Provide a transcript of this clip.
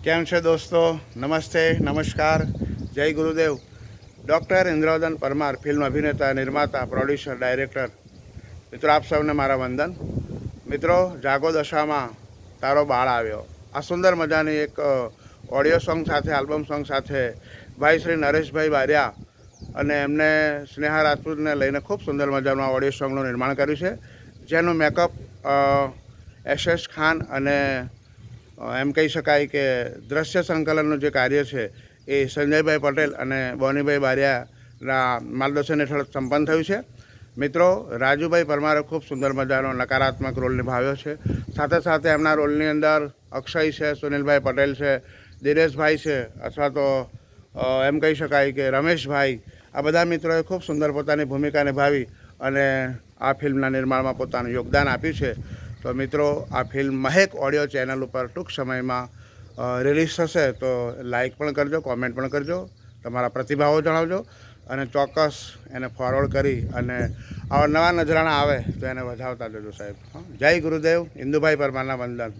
કેમ છે દોસ્તો? નમસ્તે, નમસ્કાર, જય ગુરુદેવ. ડૉક્ટર ઇન્દ્રવદન પરમાર, ફિલ્મ અભિનેતા, નિર્માતા, પ્રોડ્યુસર, ડાયરેક્ટર. મિત્રો, આપ સૌને મારા વંદન. મિત્રો, જાગો દશામાં તારો બાળ આવ્યો, આ સુંદર મજાની એક ઓડિયો સોંગ સાથે, આલ્બમ સોંગ સાથે ભાઈ શ્રી નરેશભાઈ બારિયા અને એમને સ્નેહા રાજપૂતને લઈને ખૂબ સુંદર મજાનું ઓડિયો સોંગનું નિર્માણ કર્યું છે, જેનું મેકઅપ SS ખાન અને એમ કહી શકાય કે દ્રશ્ય સંકલનનું જે કાર્ય છે એ સંજયભાઈ પટેલ અને બોનીભાઈ બારિયાના માર્ગદર્શન હેઠળ સંપન્ન થયું છે. મિત્રો, રાજુભાઈ પરમારે ખૂબ સુંદર મજાનો નકારાત્મક રોલ નિભાવ્યો છે. સાથે સાથે એમના રોલની અંદર અક્ષય છે, સુનિલભાઈ પટેલ છે, દિનેશભાઈ છે, અથવા તો એમ કહી શકાય કે રમેશભાઈ, આ બધા મિત્રોએ ખૂબ સુંદર પોતાની ભૂમિકા નિભાવી અને આ ફિલ્મના નિર્માણમાં પોતાનું યોગદાન આપ્યું છે. તો મિત્રો, આ ફિલ્મ મહેક ઓડિયો ચેનલ ઉપર ટૂંક સમયમાં રિલીઝ થશે. તો લાઇક પણ કરજો, કોમેન્ટ પણ કરજો, તમારા પ્રતિભાવો જણાવજો અને ચોક્કસ એને ફોરવર્ડ કરી અને આવા નવા નજરાણા આવે તો એને વધાવતા જજો સાહેબ. જય ગુરુદેવ. ઇન્દુભાઈ પરમારના વંદન.